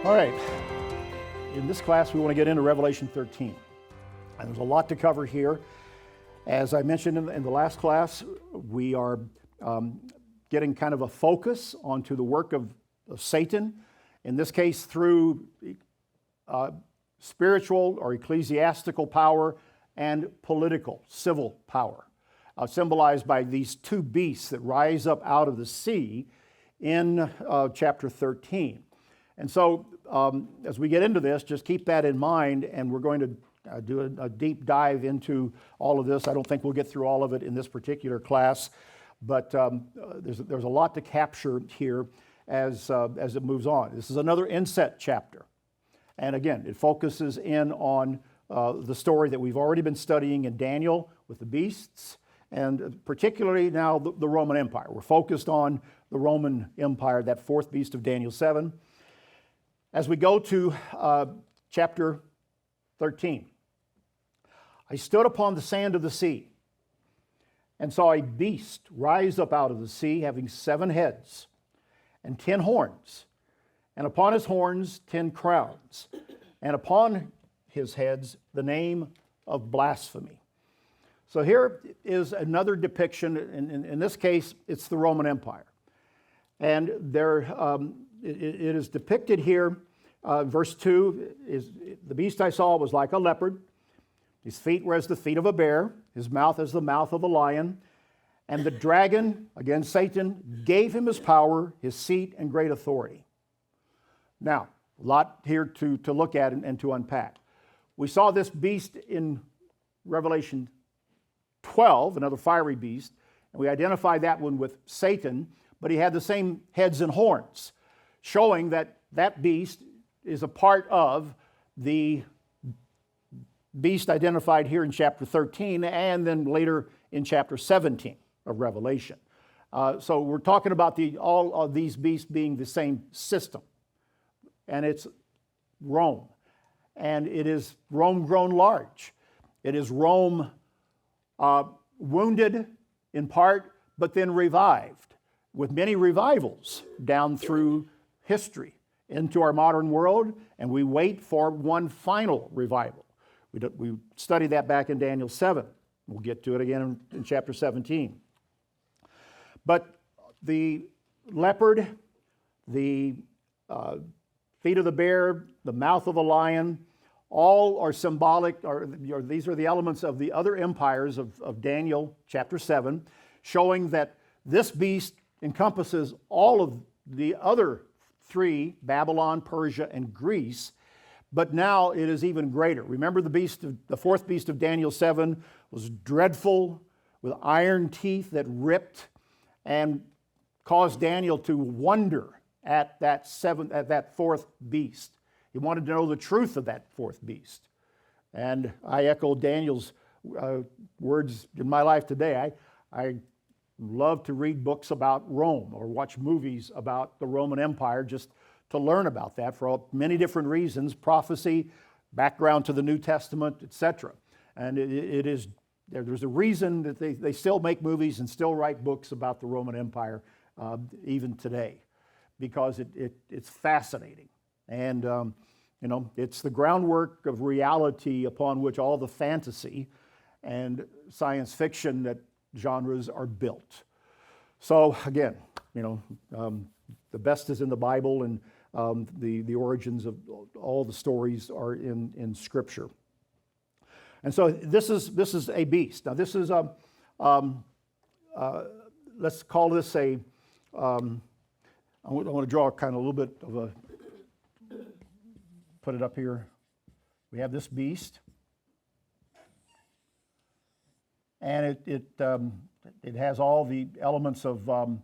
All right, in this class we want to get into Revelation 13. And there's a lot to cover here. As I mentioned in the last class, we are getting kind of a focus onto the work of Satan, in this case through spiritual or ecclesiastical power and political, civil power, symbolized by these two beasts that rise up out of the sea in chapter 13. And so as we get into this, just keep that in mind, and we're going to do a deep dive into all of this. I don't think we'll get through all of it in this particular class, but there's a lot to capture here as it moves on. This is another inset chapter. And again, it focuses in on the story that we've already been studying in Daniel with the beasts, and particularly now the Roman Empire. We're focused on the Roman Empire, that fourth beast of Daniel 7. As we go to chapter 13, I stood upon the sand of the sea and saw a beast rise up out of the sea, having 7 heads and 10 horns, and upon his horns 10 crowns, and upon his heads the name of blasphemy. So here is another depiction. In this case, it's the Roman Empire. And it is depicted here. Verse 2 is, the beast I saw was like a leopard. His feet were as the feet of a bear. His mouth as the mouth of a lion. And the dragon, again Satan, gave him his power, his seat, and great authority. Now, a lot here to look at and to unpack. We saw this beast in Revelation 12, another fiery beast, and we identified that one with Satan, but he had the same heads and horns, showing that that beast is a part of the beast identified here in chapter 13 and then later in chapter 17 of Revelation. So we're talking about all of these beasts being the same system. And it's Rome. And it is Rome grown large. It is Rome wounded in part, but then revived, with many revivals down through history into our modern world, and we wait for one final revival. We studied that back in Daniel 7. We'll get to it again in chapter 17. But the leopard, the feet of the bear, the mouth of a lion, all are symbolic, or these are the elements of the other empires of Daniel chapter 7, showing that this beast encompasses all of the other 3, Babylon, Persia, and Greece, but now it is even greater. Remember the fourth beast of Daniel 7 was dreadful, with iron teeth that ripped and caused Daniel to wonder at that fourth beast. He wanted to know the truth of that fourth beast. And I echo Daniel's words in my life today. I love to read books about Rome or watch movies about the Roman Empire just to learn about that for many different reasons, prophecy, background to the New Testament, etc. And there's a reason that they still make movies and still write books about the Roman Empire even today, because it's fascinating. And it's the groundwork of reality upon which all the fantasy and science fiction genres are built. So again, the best is in the Bible, and the origins of all the stories are in Scripture. And so this is a beast. Now this is let's call this I want to draw kind of a little bit of a, put it up here. We have this beast, and it has all the elements of the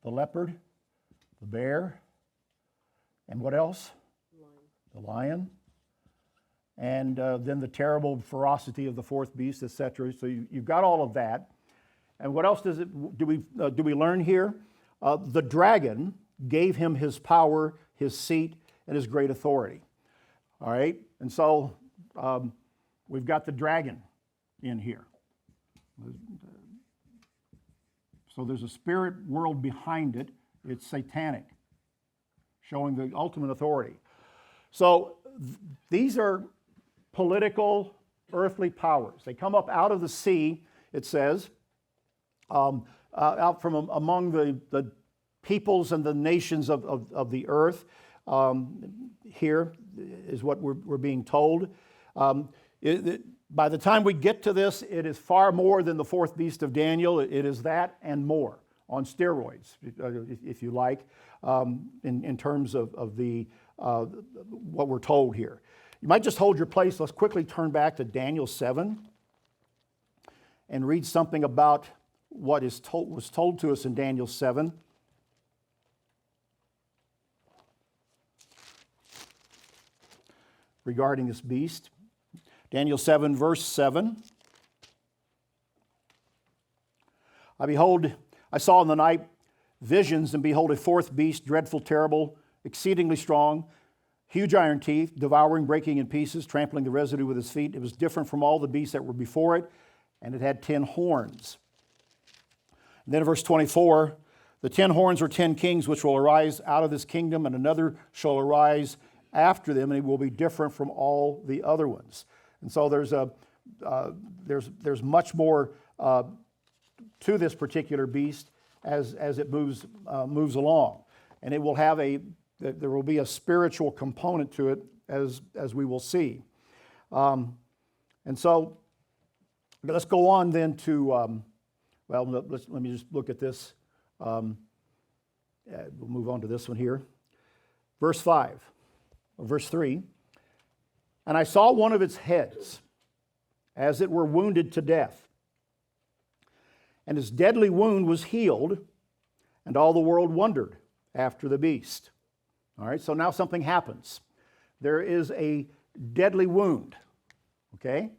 leopard, the bear, and what else? The lion, and then the terrible ferocity of the fourth beast, etc. So you've got all of that. And what else do we learn here? The dragon gave him his power, his seat, and his great authority. All right, and so we've got the dragon in here. So there's a spirit world behind it. It's satanic. showing the ultimate authority. So these are political, earthly powers. They come up out of the sea, it says, out from among the peoples and the nations of the earth. Here is what we're being told. By the time we get to this, it is far more than the fourth beast of Daniel. It is that and more, on steroids, if you like, in terms of the what we're told here. You might just hold your place. Let's quickly turn back to Daniel 7 and read something about what was told to us in Daniel 7. Regarding this beast. Daniel 7, verse 7. I saw in the night visions, and behold, a fourth beast, dreadful, terrible, exceedingly strong, huge iron teeth, devouring, breaking in pieces, trampling the residue with his feet. It was different from all the beasts that were before it, and it had 10 horns. And then in verse 24, the 10 horns are 10 kings which will arise out of this kingdom, and another shall arise after them, and it will be different from all the other ones. And so there's much more to this particular beast as it moves along, and it will have there will be a spiritual component to it as we will see. And so let's go on then to let me just look at this. We'll move on to this one here, verse 3. And I saw one of its heads, as it were wounded to death. And his deadly wound was healed, and all the world wondered after the beast. All right, so now something happens. There is a deadly wound, okay,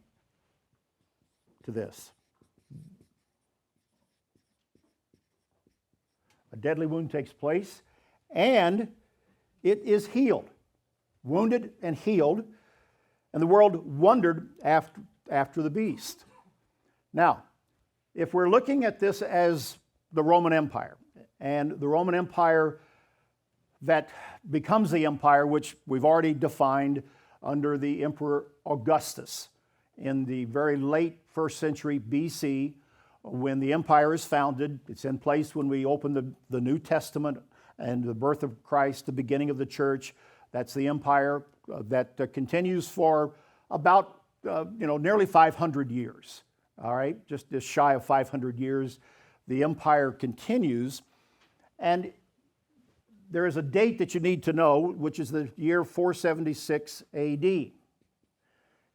to this. A deadly wound takes place, and it is healed. Wounded and healed, and the world wondered after the beast. Now, if we're looking at this as the Roman Empire, and the Roman Empire that becomes the empire which we've already defined under the Emperor Augustus in the very late 1st century BC, when the empire is founded. It's in place when we open the New Testament and the birth of Christ, the beginning of the church. That's the empire that continues for about nearly 500 years. All right, just shy of 500 years, the empire continues, and there is a date that you need to know, which is the year 476 AD. In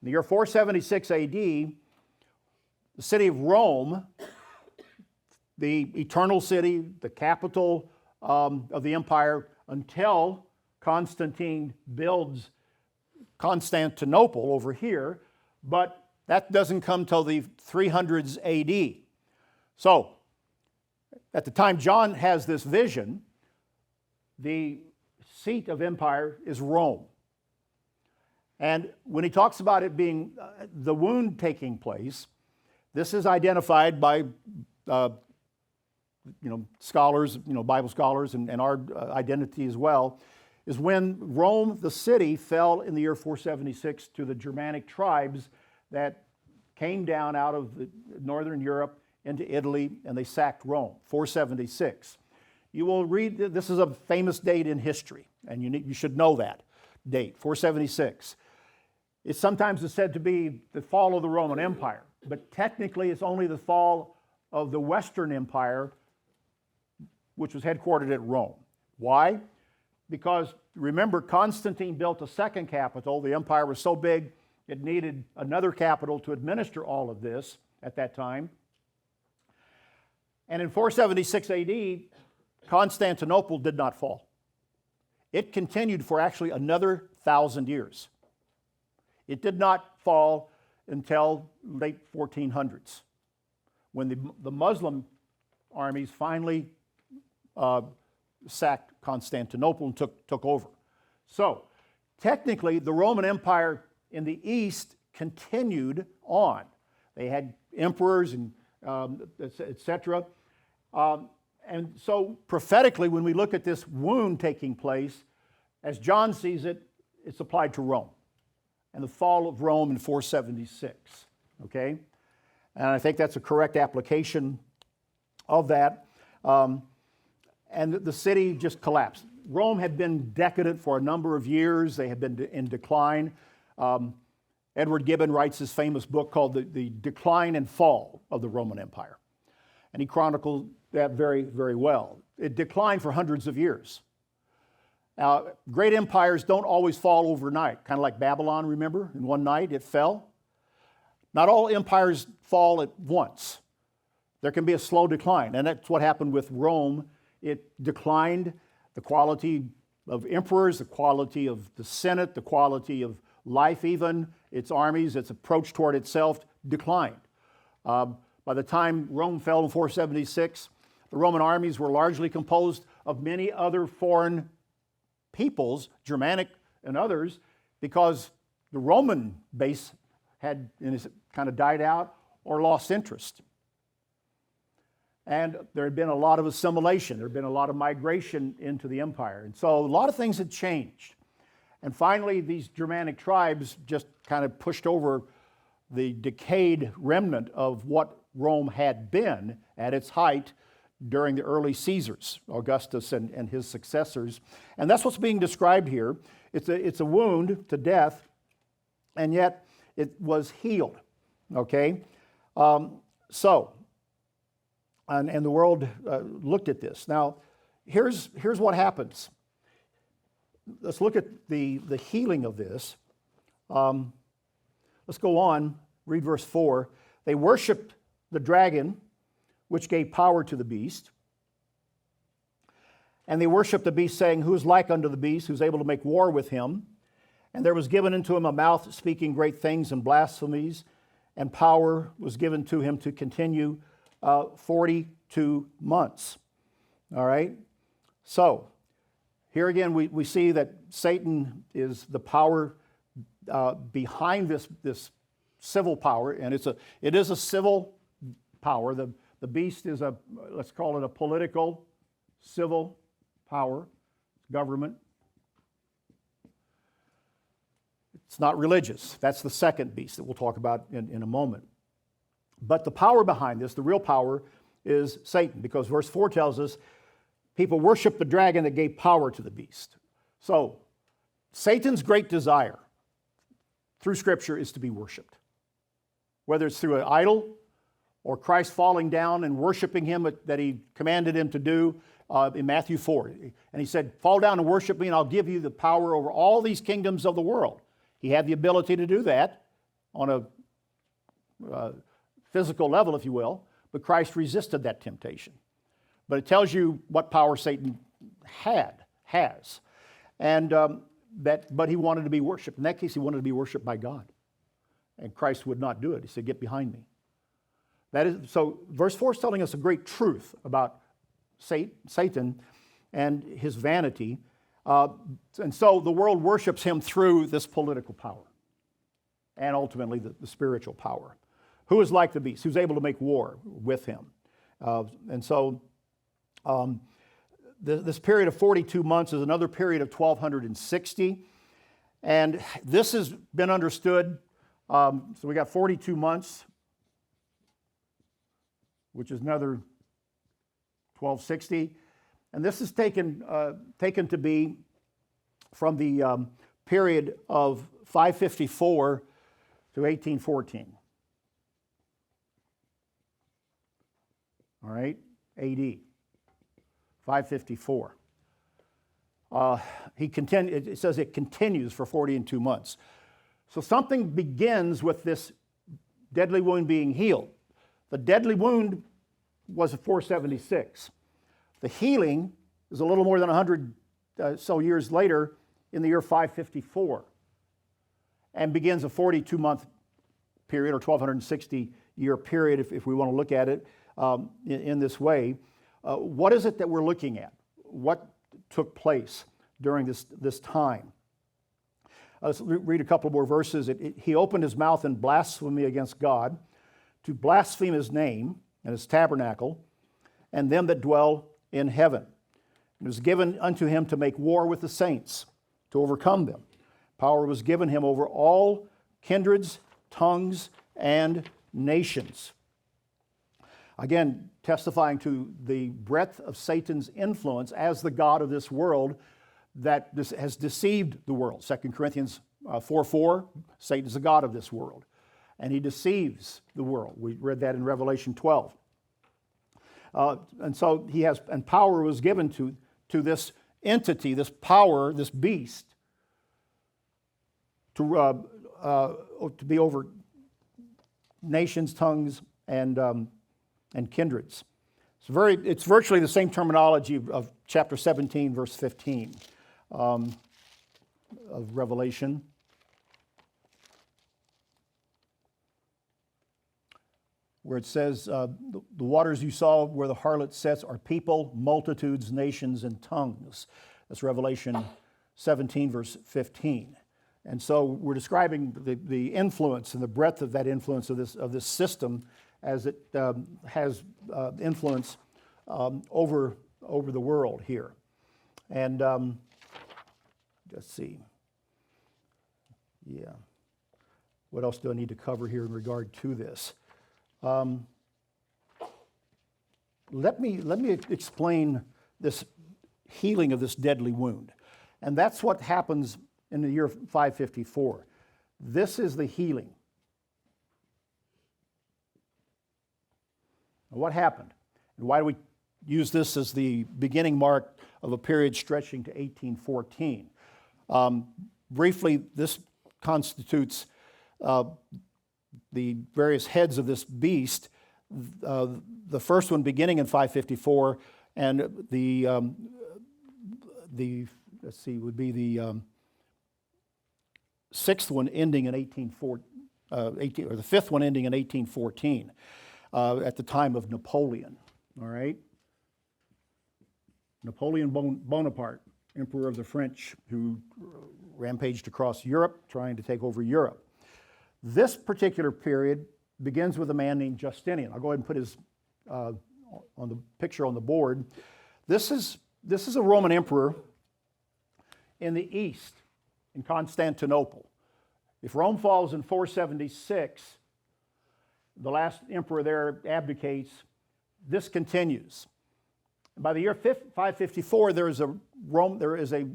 the year 476 AD, the city of Rome, the eternal city, the capital of the empire, until Constantine builds Constantinople over here, but that doesn't come till the 300s AD. So, at the time John has this vision, the seat of empire is Rome. And when he talks about it being the wound taking place, this is identified by scholars, Bible scholars, and our identity as well, is when Rome, the city, fell in the year 476 to the Germanic tribes that came down out of northern Europe into Italy, and they sacked Rome, 476. You will read, this is a famous date in history, and you should know that date, 476. It sometimes is said to be the fall of the Roman Empire, but technically it's only the fall of the Western Empire, which was headquartered at Rome. Why? Because remember, Constantine built a second capital. The empire was so big, it needed another capital to administer all of this at that time. And in 476 AD, Constantinople did not fall. It continued for actually another 1,000 years. It did not fall until late 1400s, when the Muslim armies finally sacked Constantinople and took over. So, technically, the Roman Empire in the East continued on. They had emperors and etc. And so, prophetically, when we look at this wound taking place, As John sees it, it's applied to Rome and the fall of Rome in 476. Okay? And I think that's a correct application of that. And the city just collapsed. Rome had been decadent for a number of years. They had been in decline. Edward Gibbon writes his famous book called The Decline and Fall of the Roman Empire. And he chronicled that very, very well. It declined for hundreds of years. Now, great empires don't always fall overnight, kind of like Babylon, remember? In one night it fell. Not all empires fall at once. There can be a slow decline, and that's what happened with Rome. It declined. The quality of emperors, the quality of the Senate, the quality of life even, its armies, its approach toward itself declined. By the time Rome fell in 476, the Roman armies were largely composed of many other foreign peoples, Germanic and others, because the Roman base had kind of died out or lost interest. And there had been a lot of assimilation. There had been a lot of migration into the empire. And so a lot of things had changed. And finally, these Germanic tribes just kind of pushed over the decayed remnant of what Rome had been at its height during the early Caesars, Augustus and his successors. And that's what's being described here. It's a wound to death, and yet it was healed. Okay? And the world looked at this. Now, here's what happens. Let's look at the healing of this. Let's go on, read verse 4. They worshiped the dragon, which gave power to the beast. And they worshiped the beast, saying, Who is like unto the beast, who's able to make war with him? And there was given unto him a mouth speaking great things and blasphemies, and power was given to him to continue 42 months. All right? So, here again we see that Satan is the power behind this civil power, and it is a civil power. The beast is let's call it a political, civil power, government. It's not religious. That's the second beast that we'll talk about in a moment. But the power behind this, the real power, is Satan, because verse 4 tells us people worship the dragon that gave power to the beast. So, Satan's great desire through Scripture is to be worshiped. Whether it's through an idol or Christ falling down and worshiping him that he commanded him to do in Matthew 4. And he said, fall down and worship me and I'll give you the power over all these kingdoms of the world. He had the ability to do that on a physical level, if you will, but Christ resisted that temptation. But it tells you what power Satan has. And but he wanted to be worshipped. In that case, he wanted to be worshipped by God. And Christ would not do it. He said, get behind me. So verse 4 is telling us a great truth about Satan and his vanity. And so the world worships him through this political power and ultimately the spiritual power. Who is like the beast? Who's able to make war with him? And so this period of 42 months is another period of 1260. And this has been understood. So we got 42 months, which is another 1260. And this is taken to be from the period of 554 to 1814. All right, AD, 554. It says it continues for 42 months. So something begins with this deadly wound being healed. The deadly wound was 476. The healing is a little more than 100 so years later in the year 554 and begins a 42-month period or 1260-year period if we want to look at it in this way. What is it that we're looking at? What took place during this time? Let's read a couple more verses. He opened his mouth in blasphemy against God, to blaspheme his name and his tabernacle, and them that dwell in heaven. It was given unto him to make war with the saints to overcome them. Power was given him over all kindreds, tongues, and nations. Again, testifying to the breadth of Satan's influence as the god of this world that has deceived the world. 2 Corinthians 4:4, Satan is the god of this world, and he deceives the world. We read that in Revelation 12. And so and power was given to this entity, this power, this beast, to be over nations, tongues, and kindreds. It's virtually the same terminology of chapter 17, verse 15 of Revelation. Where it says, the waters you saw where the harlot sits are people, multitudes, nations, and tongues. That's Revelation 17, verse 15. And so we're describing the influence and the breadth of that influence of this system as it has influence over the world here. And let's see. Yeah. What else do I need to cover here in regard to this? Let me explain this healing of this deadly wound. And that's what happens in the year 554. This is the healing. What happened? And why do we use this as the beginning mark of a period stretching to 1814? Briefly, this constitutes the various heads of this beast. The first one beginning in 554, and would be the sixth one ending in or the fifth one ending in 1814, at the time of Napoleon. All right, Napoleon Bonaparte, Emperor of the French, who rampaged across Europe, trying to take over Europe. This particular period begins with a man named Justinian. I'll go ahead and put his on the picture on the board. This is a Roman emperor in the east, in Constantinople. If Rome falls in 476, the last emperor there abdicates. This continues. By the year 554, there is a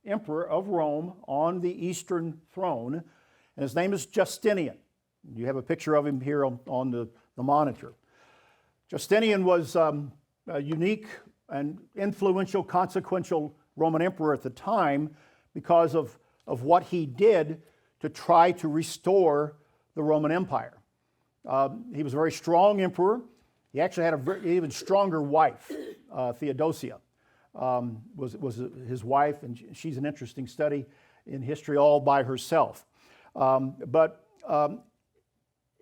emperor of Rome on the eastern throne, and his name is Justinian. You have a picture of him here on the monitor. Justinian was a unique and influential, consequential Roman emperor at the time because of what he did to try to restore the Roman Empire. He was a very strong emperor. He actually had an even stronger wife, Theodosia, was his wife, and she's an interesting study in history all by herself. But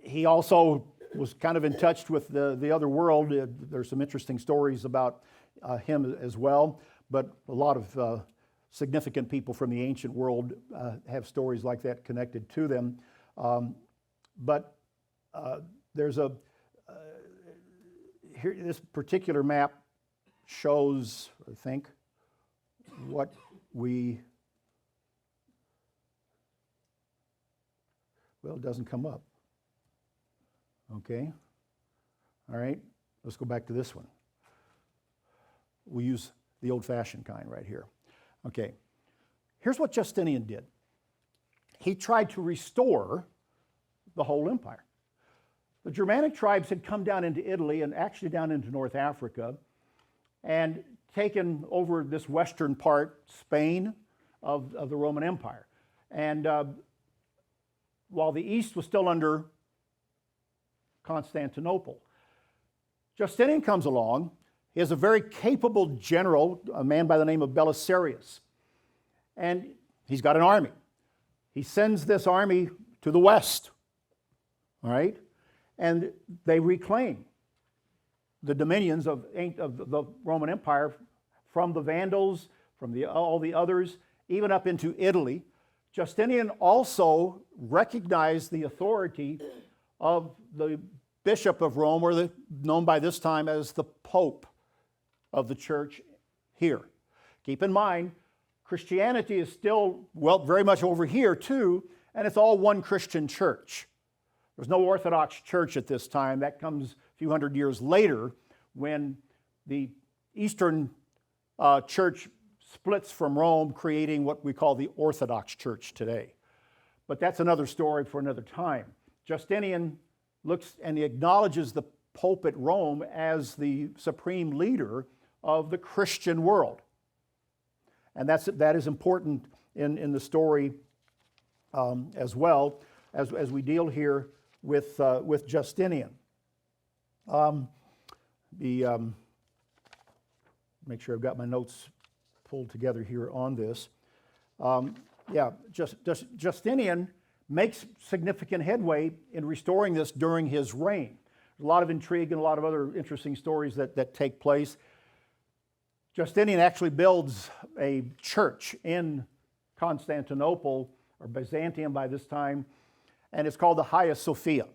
he also was kind of in touch with the other world. There's some interesting stories about him as well, but a lot of significant people from the ancient world have stories like that connected to them. But there's here, this particular map shows, I think, what it doesn't come up. Okay. All right. Let's go back to this one. We use the old-fashioned kind right here. Okay. Here's what Justinian did. He tried to restore the whole empire. The Germanic tribes had come down into Italy and actually down into North Africa and taken over this western part, Spain, of the Roman Empire. And while the east was still under Constantinople, Justinian comes along. He has a very capable general, a man by the name of Belisarius. And he's got an army. He sends this army to the west, all right? And they reclaim the dominions of the Roman Empire from the Vandals, from all the others, even up into Italy. Justinian also recognized the authority of the Bishop of Rome, or known by this time as the Pope of the church here. Keep in mind, Christianity is still, well, very much over here too, and it's all one Christian church. There's no Orthodox church at this time. That comes a few hundred years later when the Eastern church splits from Rome, creating what we call the Orthodox Church today. But that's another story for another time. Justinian looks and he acknowledges the Pope at Rome as the supreme leader of the Christian world. And that is important in the story as well as we deal here with Justinian. Make sure I've got my notes pulled together here on this. Justinian makes significant headway in restoring this during his reign. There's a lot of intrigue and a lot of other interesting stories that take place. Justinian actually builds a church in Constantinople, or Byzantium by this time, and it's called the Hagia Sophia.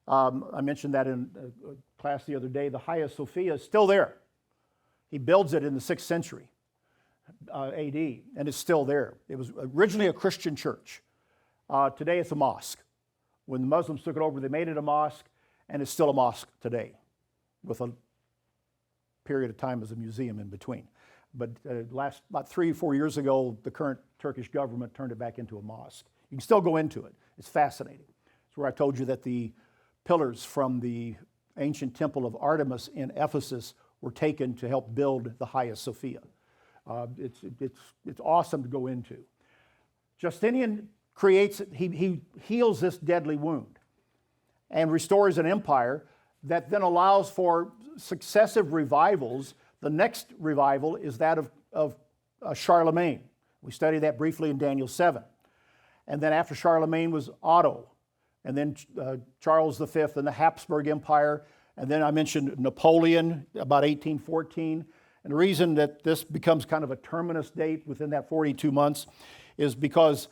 I mentioned that in class the other day. The Hagia Sophia is still there. He builds it in the 6th century AD, and it's still there. It was originally a Christian church. Today it's a mosque. When the Muslims took it over, they made it a mosque, and it's still a mosque today, with a period of time as a museum in between. But about 3 or 4 years ago, the current Turkish government turned it back into a mosque. You can still go into it. It's fascinating. It's where I told you that the pillars from the ancient temple of Artemis in Ephesus were taken to help build the Hagia Sophia. It's awesome to go into. Justinian he heals this deadly wound and restores an empire that then allows for successive revivals. The next revival is that of Charlemagne. We studied that briefly in Daniel 7. And then after Charlemagne was Otto, and then Charles V and the Habsburg Empire, and then I mentioned Napoleon about 1814. And the reason that this becomes kind of a terminus date within that 42 months is because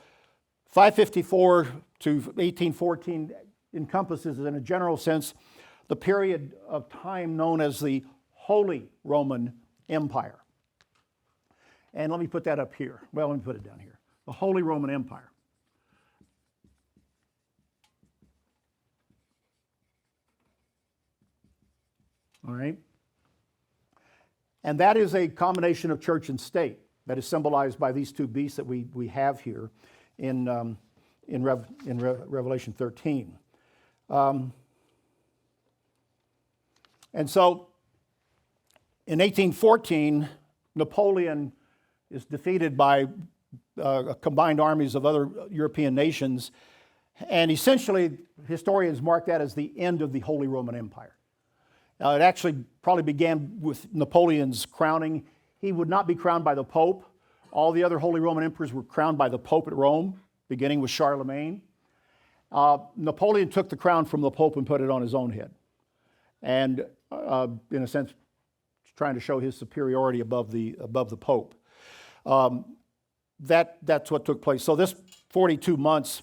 554 to 1814 encompasses, in a general sense, the period of time known as the Holy Roman Empire. And let me put that up here. Well, let me put it down here. The Holy Roman Empire. All right? And that is a combination of church and state that is symbolized by these two beasts that we have here in Revelation 13. And so in 1814, Napoleon is defeated by combined armies of other European nations, and essentially historians mark that as the end of the Holy Roman Empire. It actually probably began with Napoleon's crowning. He would not be crowned by the Pope. All the other Holy Roman emperors were crowned by the Pope at Rome, beginning with Charlemagne. Napoleon took the crown from the Pope and put it on his own head. And in a sense, trying to show his superiority above the Pope. That's what took place. So this 42 months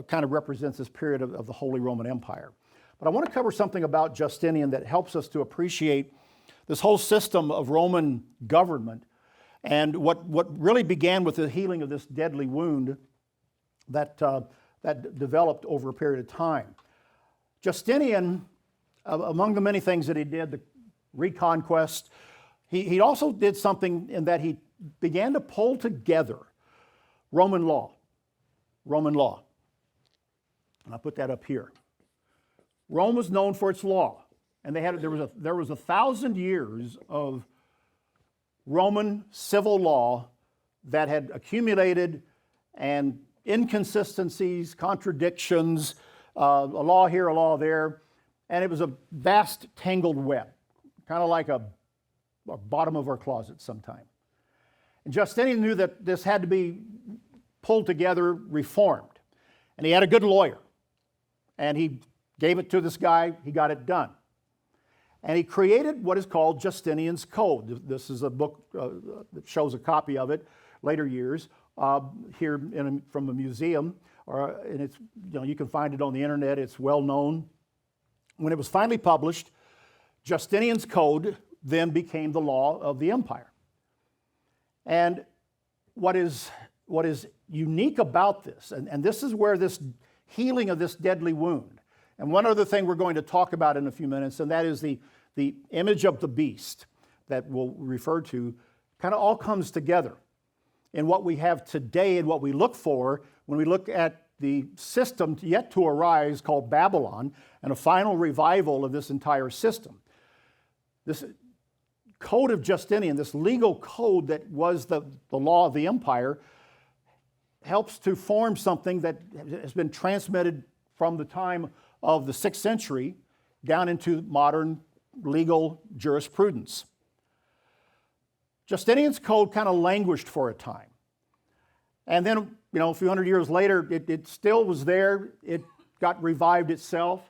kind of represents this period of the Holy Roman Empire. But I want to cover something about Justinian that helps us to appreciate this whole system of Roman government and what really began with the healing of this deadly wound that developed over a period of time. Justinian, among the many things that he did, the reconquest, he also did something in that he began to pull together Roman law. And I'll put that up here. Rome was known for its law, and there was 1,000 years of Roman civil law that had accumulated, and inconsistencies, contradictions, a law here, a law there, and it was a vast tangled web, kind of like a bottom of our closet sometime. And Justinian knew that this had to be pulled together, reformed, and he had a good lawyer, and he gave it to this guy, he got it done. And he created what is called Justinian's Code. This is a book that shows a copy of it later years here from a museum, and it's, you can find it on the internet, it's well known. When it was finally published, Justinian's Code then became the law of the empire. And what is unique about this, and this is where this healing of this deadly wound, and one other thing we're going to talk about in a few minutes, and that is the image of the beast that we'll refer to, kind of all comes together in what we have today and what we look for when we look at the system yet to arise called Babylon and a final revival of this entire system. This code of Justinian, this legal code that was the law of the empire, helps to form something that has been transmitted from the time of the 6th century down into modern legal jurisprudence. Justinian's code kind of languished for a time. And then, a few hundred years later, it still was there. It got revived itself.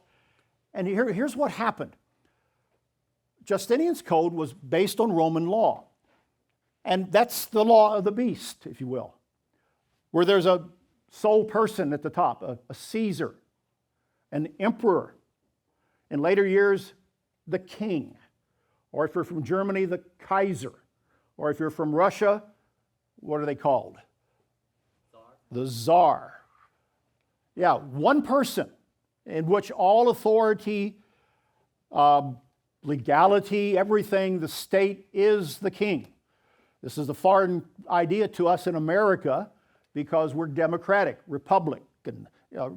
And here's what happened. Justinian's code was based on Roman law. And that's the law of the beast, if you will, where there's a sole person at the top, a Caesar, an emperor. In later years, the king. Or if you're from Germany, the Kaiser. Or if you're from Russia, what are they called? Tsar. The Tsar. Yeah, one person in which all authority, legality, everything, the state is the king. This is a foreign idea to us in America because we're democratic, Republican,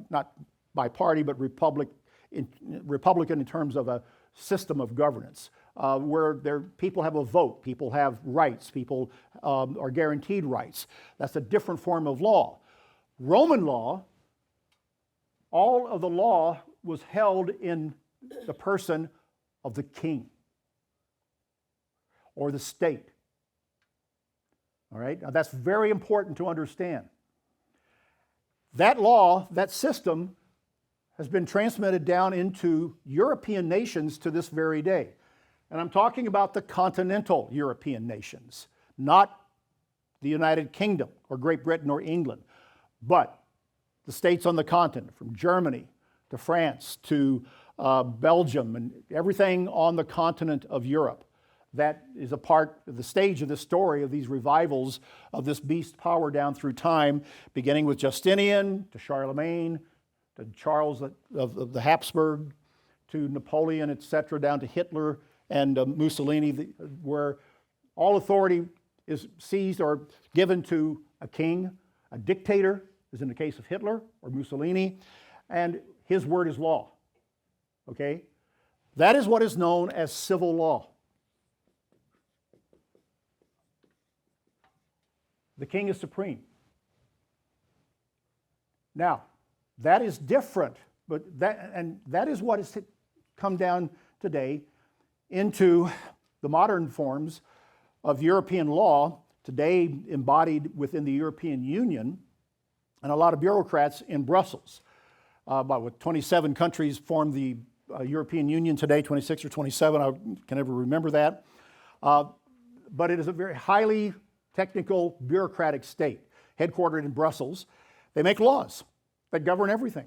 not by party, but Republican in terms of a system of governance, where people have a vote, people have rights, people are guaranteed rights. That's a different form of law. Roman law, all of the law was held in the person of the king or the state. All right? Now that's very important to understand. That law, that system, has been transmitted down into European nations to this very day. And I'm talking about the continental European nations, not the United Kingdom or Great Britain or England, but the states on the continent, from Germany to France to Belgium and everything on the continent of Europe. That is a part of the stage of this story of these revivals of this beast power down through time, beginning with Justinian to Charlemagne, to Charles of the Habsburg, to Napoleon, etc., down to Hitler and Mussolini, where all authority is seized or given to a king, a dictator, as in the case of Hitler or Mussolini, and his word is law. Okay? That is what is known as civil law. The king is supreme. Now, that is different, but that is what has come down today into the modern forms of European law, today embodied within the European Union and a lot of bureaucrats in Brussels. About 27 countries form the European Union today, 26 or 27, I can never remember that. But it is a very highly technical, bureaucratic state, headquartered in Brussels. They make laws that govern everything.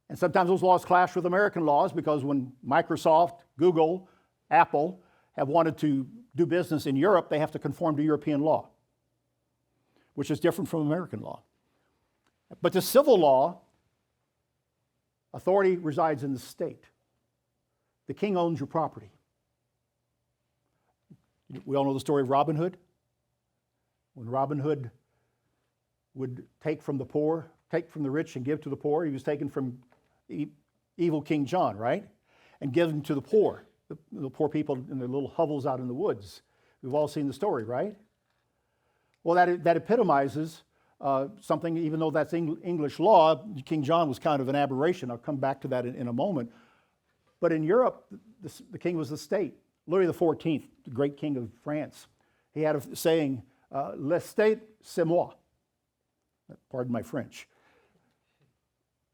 And sometimes those laws clash with American laws because when Microsoft, Google, Apple have wanted to do business in Europe, they have to conform to European law, which is different from American law. But the civil law, authority resides in the state. The king owns your property. We all know the story of Robin Hood. When Robin Hood would take from the poor, take from the rich and give to the poor, he was taken from evil King John, right? And given to the poor people in their little hovels out in the woods. We've all seen the story, right? Well, that epitomizes something, even though that's English law. King John was kind of an aberration. I'll come back to that in a moment. But in Europe, the king was the state. Louis XIV, the great king of France, he had a saying, "L'estate, c'est moi." Pardon my French.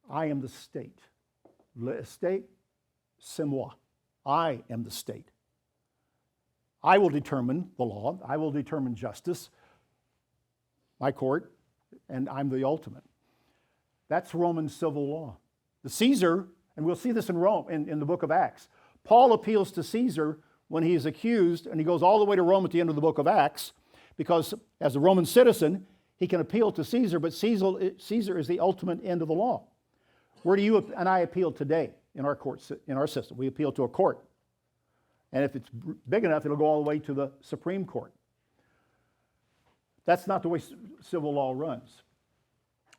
I am the state. L'estate, c'est moi. I am the state. I will determine the law. I will determine justice. My court, and I'm the ultimate. That's Roman civil law. The Caesar, and we'll see this in Rome, in the book of Acts. Paul appeals to Caesar when he is accused, and he goes all the way to Rome at the end of the book of Acts, because as a Roman citizen, he can appeal to Caesar, but Caesar is the ultimate end of the law. Where do you and I appeal today in our courts, in our system? We appeal to a court. And if it's big enough, it'll go all the way to the Supreme Court. That's not the way civil law runs.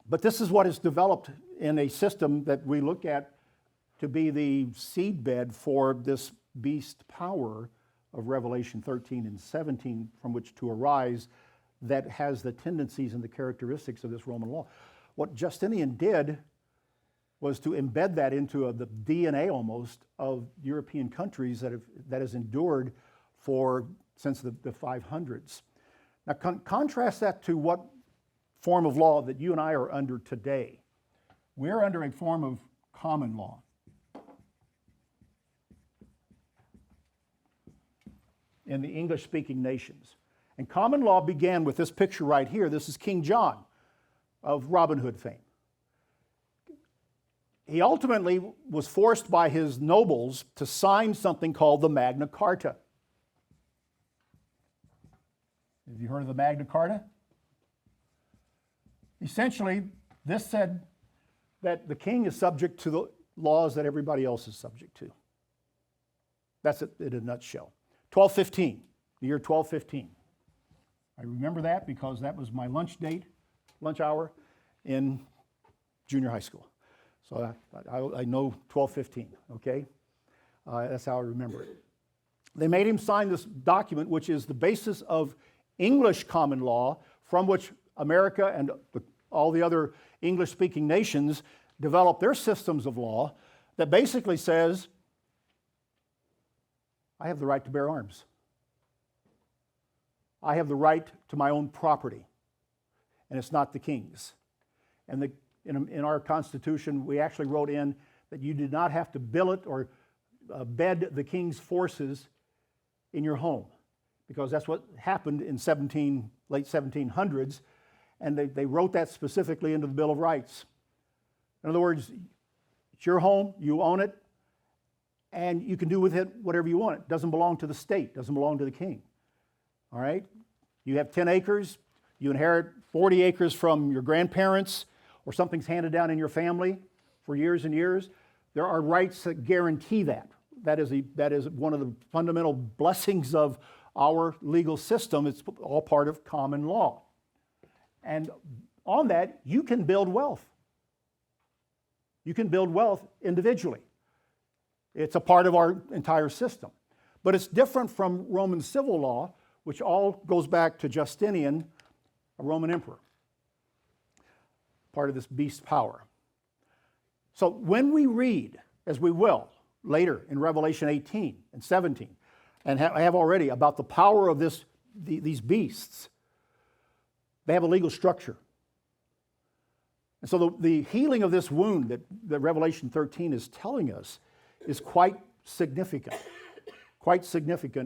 But this is what is developed in a system that we look at to be the seedbed for this beast power of Revelation 13 and 17 from which to arise, that has the tendencies and the characteristics of this Roman law. What Justinian did was to embed that into the DNA almost of European countries that has endured since the 500s. Now contrast that to what form of law that you and I are under today. We're under a form of common law. In the English-speaking nations. And common law began with this picture right here. This is King John of Robin Hood fame. He ultimately was forced by his nobles to sign something called the Magna Carta. Have you heard of the Magna Carta? Essentially, this said that the king is subject to the laws that everybody else is subject to. That's it in a nutshell. 1215, the year 1215. I remember that because that was my lunch hour in junior high school. So I know 1215, okay? That's how I remember it. They made him sign this document, which is the basis of English common law, from which America and all the other English-speaking nations developed their systems of law, that basically says, I have the right to bear arms. I have the right to my own property, and it's not the king's. And in our Constitution, we actually wrote in that you did not have to billet or bed the king's forces in your home, because that's what happened in late 1700s, and they wrote that specifically into the Bill of Rights. In other words, it's your home, you own it, and you can do with it whatever you want. It doesn't belong to the state, doesn't belong to the king. All right? You have 10 acres, you inherit 40 acres from your grandparents, or something's handed down in your family for years and years. There are rights that guarantee that. That is one of the fundamental blessings of our legal system. It's all part of common law. And on that, you can build wealth. You can build wealth individually. It's a part of our entire system. But it's different from Roman civil law, which all goes back to Justinian, a Roman emperor, part of this beast power. So when we read, as we will later in Revelation 18 and 17, and I have already, about the power of these beasts, they have a legal structure. And so the healing of this wound that Revelation 13 is telling us is quite significant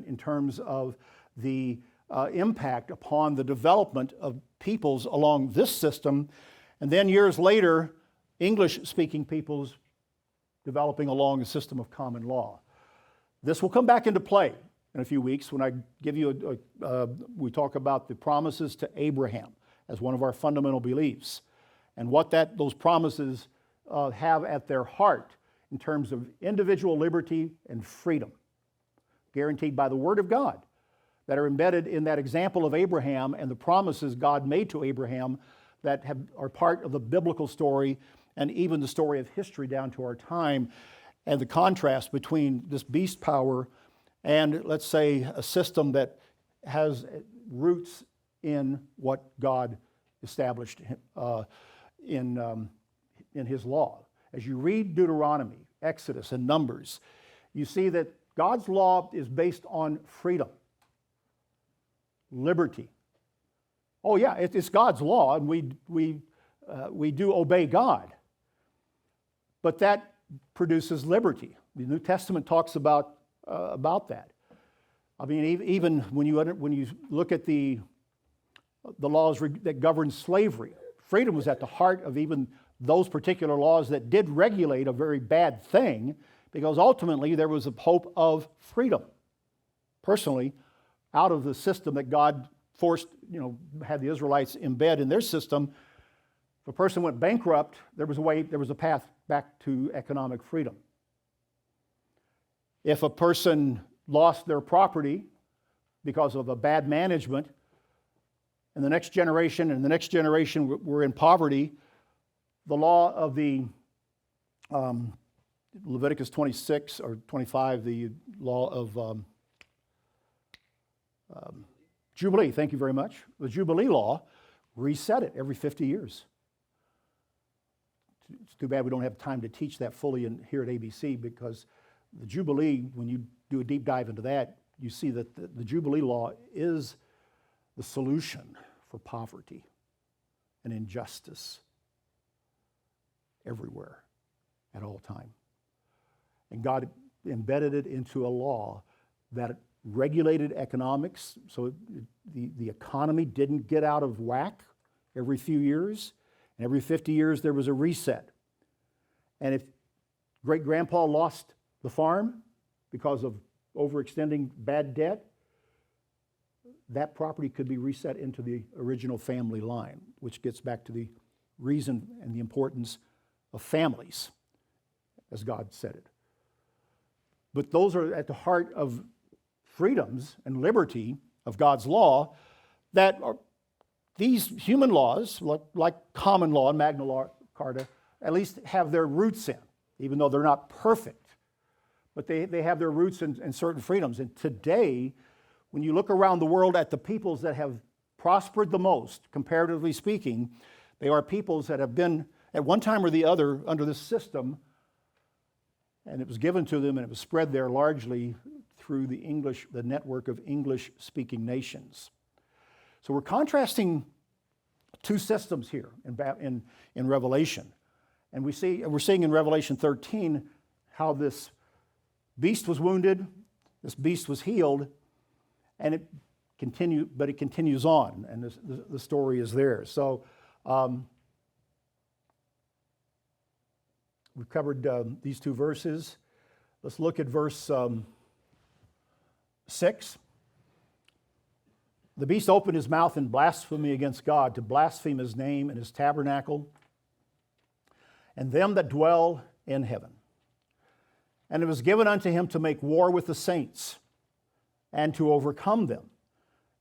in terms of the impact upon the development of peoples along this system, and then years later, English-speaking peoples developing along a system of common law. This will come back into play in a few weeks when I give you we talk about the promises to Abraham as one of our fundamental beliefs, and what those promises have at their heart in terms of individual liberty and freedom, guaranteed by the Word of God, that are embedded in that example of Abraham and the promises God made to Abraham that are part of the biblical story and even the story of history down to our time, and the contrast between this beast power and, let's say, a system that has roots in what God established in His law. As you read Deuteronomy, Exodus, and Numbers, you see that God's law is based on freedom, liberty. Oh yeah, it's God's law, and we do obey God. But that produces liberty. The New Testament talks about that. I mean, even when you look at the laws that govern slavery, freedom was at the heart of even those particular laws that did regulate a very bad thing, because ultimately there was a hope of freedom, personally, out of the system that God forced, had the Israelites embed in their system. If a person went bankrupt, there was a path back to economic freedom. If a person lost their property because of a bad management, and the next generation and the next generation were in poverty, the law of the Leviticus 26 or 25, the law of Jubilee, thank you very much. The Jubilee law reset it every 50 years. It's too bad we don't have time to teach that fully here at ABC, because the Jubilee, when you do a deep dive into that, you see that the Jubilee law is the solution for poverty and injustice everywhere at all time. And God embedded it into a law that regulated economics, so the economy didn't get out of whack every few years. And every 50 years there was a reset. And if great-grandpa lost the farm because of overextending bad debt, that property could be reset into the original family line, which gets back to the reason and the importance of families, as God said it. But those are at the heart of freedoms and liberty of God's law, that are these human laws, like common law and Magna Carta, at least have their roots in, even though they're not perfect. But they have their roots in certain freedoms. And today, when you look around the world at the peoples that have prospered the most, comparatively speaking, they are peoples that have been, at one time or the other, under this system, and it was given to them and it was spread there largely through the network of English-speaking nations. So we're contrasting two systems here in Revelation. And we're seeing in Revelation 13 how this beast was wounded, this beast was healed, and it continues on, and the story is there. So we've covered these two verses. Let's look at verse 6. The beast opened his mouth in blasphemy against God, to blaspheme his name and his tabernacle, and them that dwell in heaven. And it was given unto him to make war with the saints, and to overcome them.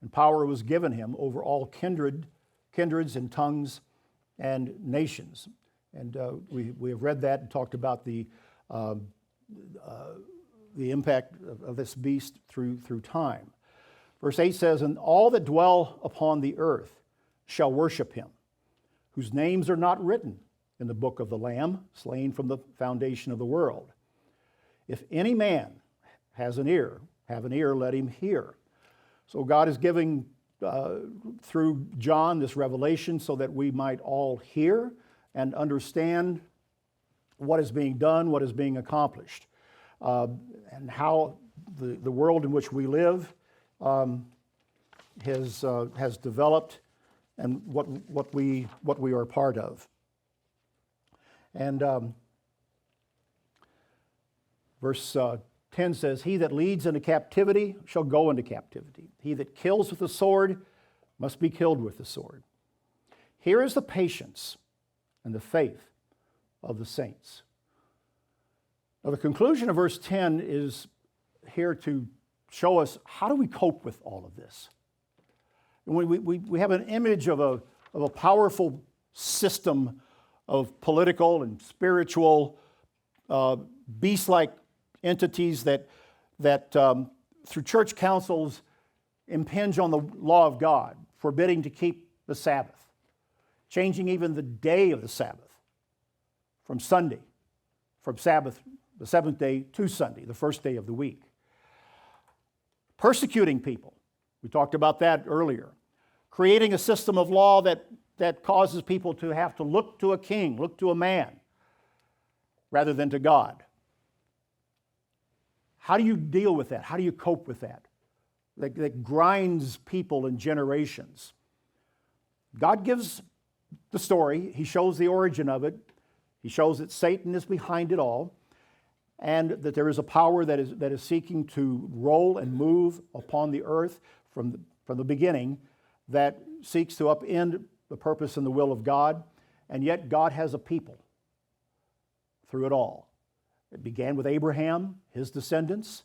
And power was given him over all kindreds and tongues and nations. And we have read that and talked about the impact of this beast through time. Verse 8 says, and all that dwell upon the earth shall worship him, whose names are not written in the book of the Lamb, slain from the foundation of the world. If any man has an ear, let him hear. So God is giving, through John, this revelation so that we might all hear and understand what is being done, what is being accomplished, and how the world in which we live has developed, and what we are a part of. And verse 10 says, he that leads into captivity shall go into captivity. He that kills with the sword must be killed with the sword. Here is the patience and the faith of the saints. Now, the conclusion of verse 10 is here to show us how do we cope with all of this. And we have an image of a powerful system of political and spiritual beast-like entities that through church councils impinge on the law of God, forbidding to keep the Sabbath, changing even the day of the Sabbath from Sunday, from Sabbath, the seventh day, to Sunday, the first day of the week. Persecuting people, we talked about that earlier. Creating a system of law that causes people to have to look to a king, look to a man, rather than to God. How do you deal with that? How do you cope with that? That grinds people in generations. God gives the story. He shows the origin of it. He shows that Satan is behind it all, and that there is a power that is seeking to roll and move upon the earth from the beginning, that seeks to upend the purpose and the will of God, and yet God has a people through it all. It began with Abraham, his descendants.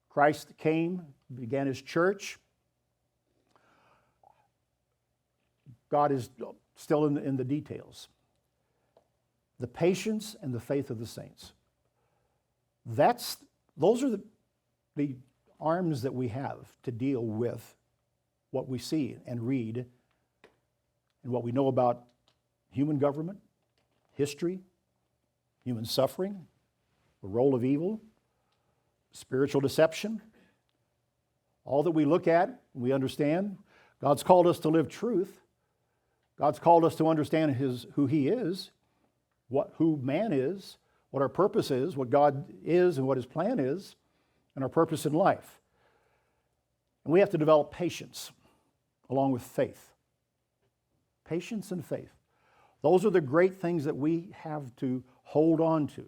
Christ came, began his church. God is still in the details. The patience and the faith of the saints. Those are the arms that we have to deal with what we see and read and what we know about human government, history, human suffering, the role of evil, spiritual deception. All that we look at, we understand. God's called us to live truth. God's called us to understand who He is, who man is, what our purpose is, what God is and what His plan is, and our purpose in life. And we have to develop patience along with faith. Patience and faith. Those are the great things that we have to hold on to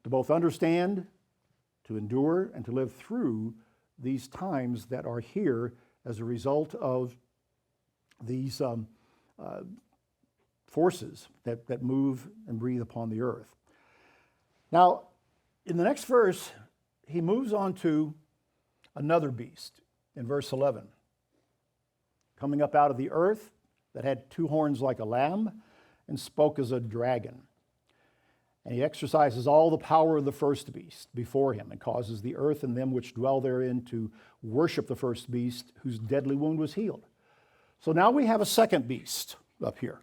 both understand, to endure, and to live through these times that are here as a result of these forces that move and breathe upon the earth. Now, in the next verse, he moves on to another beast in verse 11. Coming up out of the earth that had two horns like a lamb and spoke as a dragon. And he exercises all the power of the first beast before him and causes the earth and them which dwell therein to worship the first beast whose deadly wound was healed. So now we have a second beast up here.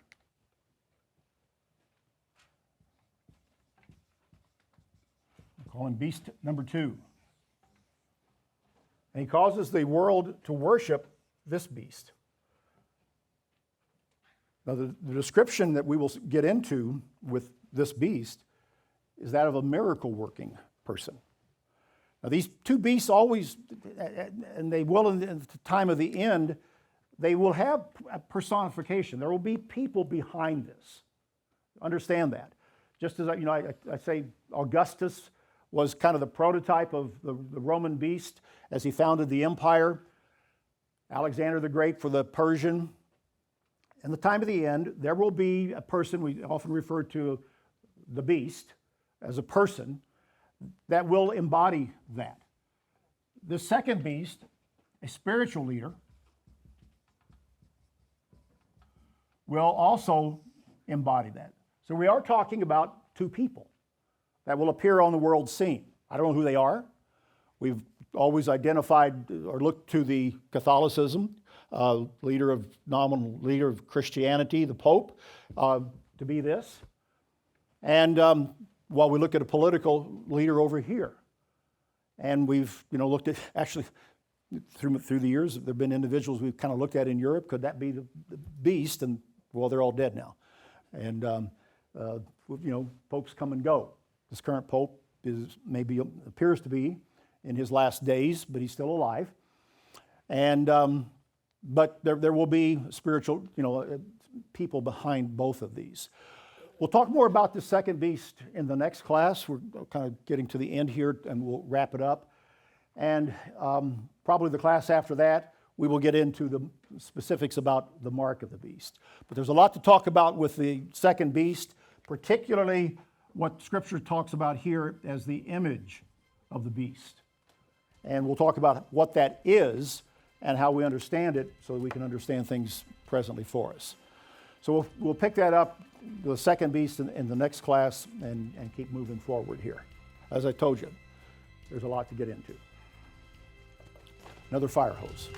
I call him beast number 2. And he causes the world to worship this beast. Now the description that we will get into with this beast is that of a miracle-working person. Now these two beasts always, and they will in the time of the end, they will have a personification. There will be people behind this. Understand that. Just as I say Augustus was kind of the prototype of the Roman beast as he founded the empire. Alexander the Great for the Persian. In the time of the end, there will be a person, we often refer to the beast as a person, that will embody that. The second beast, a spiritual leader, will also embody that. So we are talking about two people that will appear on the world scene. I don't know who they are. We've always identified or looked to the Catholicism, nominal leader of Christianity, the Pope, to be this. And while we look at a political leader over here. And we've looked at, actually, through the years, there have been individuals we've kind of looked at in Europe. Could that be the beast? And, well, they're all dead now. And, popes come and go. This current pope appears to be in his last days, but he's still alive. And but there will be spiritual, people behind both of these. We'll talk more about the second beast in the next class. We're kind of getting to the end here, and we'll wrap it up. And probably the class after that, we will get into the specifics about the mark of the beast. But there's a lot to talk about with the second beast, particularly what Scripture talks about here as the image of the beast. And we'll talk about what that is and how we understand it so that we can understand things presently for us. So we'll pick that up, the second beast, in the next class and keep moving forward here. As I told you, there's a lot to get into. Another fire hose.